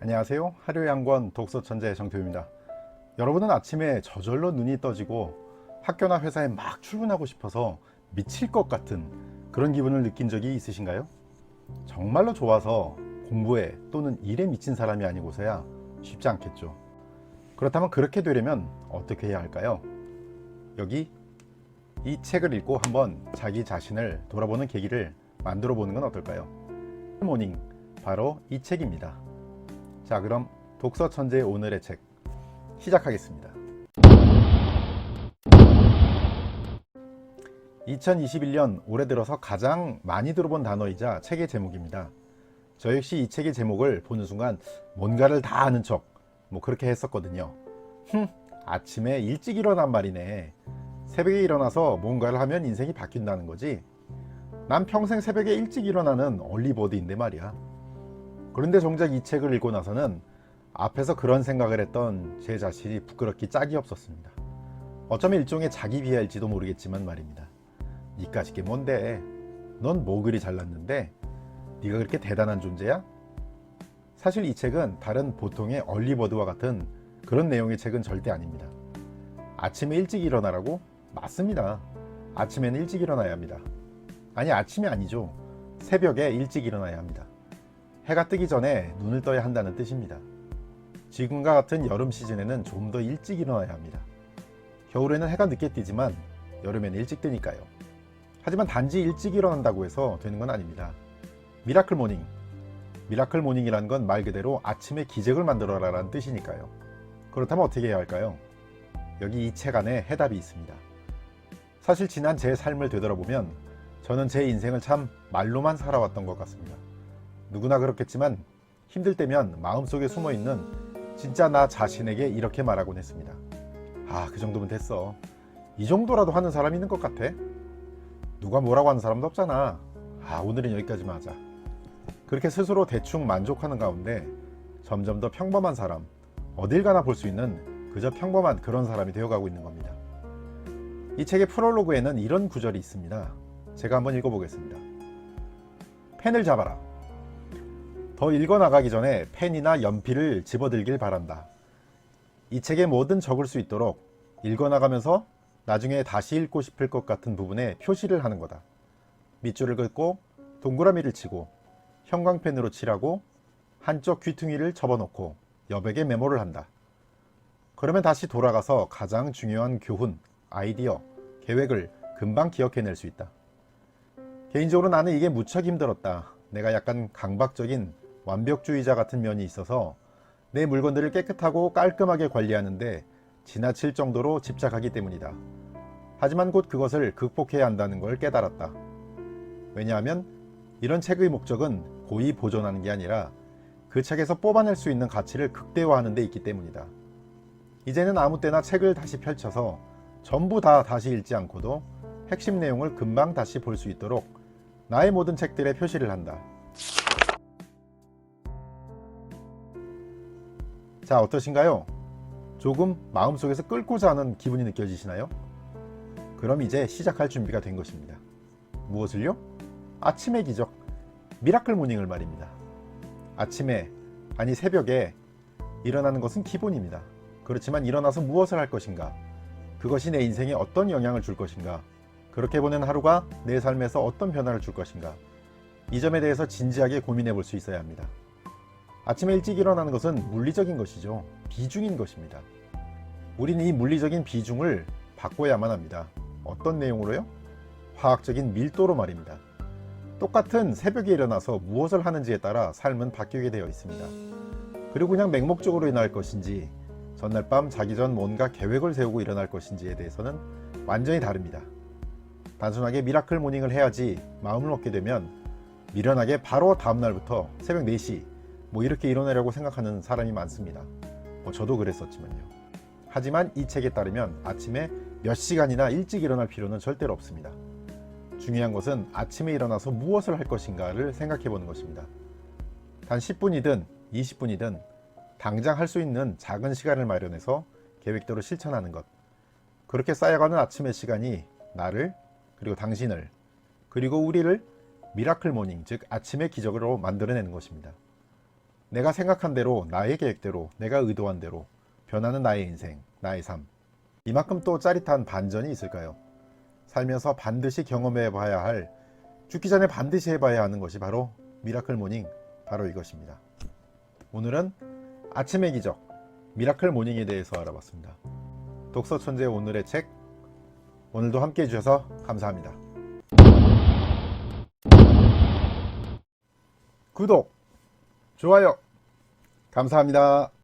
안녕하세요. 하루의 한 권 독서 천재 정표입니다. 여러분은 아침에 저절로 눈이 떠지고 학교나 회사에 막 출근하고 싶어서 미칠 것 같은 그런 기분을 느낀 적이 있으신가요? 정말로 좋아서 공부에 또는 일에 미친 사람이 아니고서야 쉽지 않겠죠. 그렇다면 그렇게 되려면 어떻게 해야 할까요? 여기 이 책을 읽고 한번 자기 자신을 돌아보는 계기를 만들어 보는 건 어떨까요? 모닝, 바로 이 책입니다. 자, 그럼 독서 천재 오늘의 책 시작하겠습니다. 2021년 올해 들어서 가장 많이 들어본 단어이자 책의 제목입니다. 저 역시 이 책의 제목을 보는 순간 뭔가를 다 아는 척 그렇게 했었거든요. 아침에 일찍 일어난 말이네. 새벽에 일어나서 뭔가를 하면 인생이 바뀐다는 거지. 난 평생 새벽에 일찍 일어나는 얼리버드인데 말이야. 그런데 정작 이 책을 읽고 나서는 앞에서 그런 생각을 했던 제 자신이 부끄럽기 짝이 없었습니다. 어쩌면 일종의 자기 비하일지도 모르겠지만 말입니다. 니까짓 게 뭔데? 넌 뭐 그리 잘났는데? 네가 그렇게 대단한 존재야? 사실 이 책은 다른 보통의 얼리버드와 같은 그런 내용의 책은 절대 아닙니다. 아침에 일찍 일어나라고? 맞습니다. 아침에는 일찍 일어나야 합니다. 아니, 아침이 아니죠. 새벽에 일찍 일어나야 합니다. 해가 뜨기 전에 눈을 떠야 한다는 뜻입니다. 지금과 같은 여름 시즌에는 좀 더 일찍 일어나야 합니다. 겨울에는 해가 늦게 뜨지만 여름에는 일찍 뜨니까요. 하지만 단지 일찍 일어난다고 해서 되는 건 아닙니다. 미라클 모닝. 미라클 모닝이라는 건 말 그대로 아침에 기적을 만들어라 라는 뜻이니까요. 그렇다면 어떻게 해야 할까요? 여기 이 책 안에 해답이 있습니다. 사실 지난 제 삶을 되돌아보면 저는 제 인생을 참 말로만 살아왔던 것 같습니다. 누구나 그렇겠지만 힘들 때면 마음속에 숨어있는 진짜 나 자신에게 이렇게 말하곤 했습니다. 그 정도면 됐어. 이 정도라도 하는 사람이 있는 것 같아? 누가 뭐라고 하는 사람도 없잖아. 오늘은 여기까지만 하자. 그렇게 스스로 대충 만족하는 가운데 점점 더 평범한 사람, 어딜 가나 볼 수 있는 그저 평범한 그런 사람이 되어가고 있는 겁니다. 이 책의 프롤로그에는 이런 구절이 있습니다. 제가 한번 읽어보겠습니다. 펜을 잡아라. 더 읽어나가기 전에 펜이나 연필을 집어들길 바란다. 이 책에 뭐든 적을 수 있도록 읽어나가면서 나중에 다시 읽고 싶을 것 같은 부분에 표시를 하는 거다. 밑줄을 긋고 동그라미를 치고 형광펜으로 칠하고 한쪽 귀퉁이를 접어놓고 여백에 메모를 한다. 그러면 다시 돌아가서 가장 중요한 교훈, 아이디어, 계획을 금방 기억해낼 수 있다. 개인적으로 나는 이게 무척 힘들었다. 내가 약간 강박적인 완벽주의자 같은 면이 있어서 내 물건들을 깨끗하고 깔끔하게 관리하는데 지나칠 정도로 집착하기 때문이다. 하지만 곧 그것을 극복해야 한다는 걸 깨달았다. 왜냐하면 이런 책의 목적은 고이 보존하는 게 아니라 그 책에서 뽑아낼 수 있는 가치를 극대화하는 데 있기 때문이다. 이제는 아무 때나 책을 다시 펼쳐서 전부 다 다시 읽지 않고도 핵심 내용을 금방 다시 볼 수 있도록 나의 모든 책들에 표시를 한다. 자, 어떠신가요? 조금 마음속에서 끓고자 하는 기분이 느껴지시나요? 그럼 이제 시작할 준비가 된 것입니다. 무엇을요? 아침의 기적, 미라클 모닝을 말입니다. 아침에, 아니 새벽에 일어나는 것은 기본입니다. 그렇지만 일어나서 무엇을 할 것인가? 그것이 내 인생에 어떤 영향을 줄 것인가? 그렇게 보낸 하루가 내 삶에서 어떤 변화를 줄 것인가? 이 점에 대해서 진지하게 고민해 볼 수 있어야 합니다. 아침에 일찍 일어나는 것은 물리적인 것이죠. 비중인 것입니다. 우리는 이 물리적인 비중을 바꿔야만 합니다. 어떤 내용으로요? 화학적인 밀도로 말입니다. 똑같은 새벽에 일어나서 무엇을 하는지에 따라 삶은 바뀌게 되어 있습니다. 그리고 그냥 맹목적으로 일어날 것인지 전날 밤 자기 전 뭔가 계획을 세우고 일어날 것인지에 대해서는 완전히 다릅니다. 단순하게 미라클 모닝을 해야지 마음을 먹게 되면 미련하게 바로 다음날부터 새벽 4시 이렇게 일어나려고 생각하는 사람이 많습니다. 저도 그랬었지만요. 하지만 이 책에 따르면 아침에 몇 시간이나 일찍 일어날 필요는 절대로 없습니다. 중요한 것은 아침에 일어나서 무엇을 할 것인가를 생각해 보는 것입니다. 단 10분이든 20분이든 당장 할 수 있는 작은 시간을 마련해서 계획대로 실천하는 것. 그렇게 쌓여가는 아침의 시간이 나를, 그리고 당신을, 그리고 우리를 미라클 모닝, 즉 아침의 기적으로 만들어내는 것입니다. 내가 생각한 대로, 나의 계획대로, 내가 의도한 대로 변하는 나의 인생, 나의 삶. 이만큼 또 짜릿한 반전이 있을까요? 살면서 반드시 경험해 봐야 할, 죽기 전에 반드시 해봐야 하는 것이 바로 미라클 모닝, 바로 이것입니다. 오늘은 아침의 기적, 미라클 모닝에 대해서 알아봤습니다. 독서 천재 오늘의 책, 오늘도 함께 해주셔서 감사합니다. 구독, 좋아요, 감사합니다.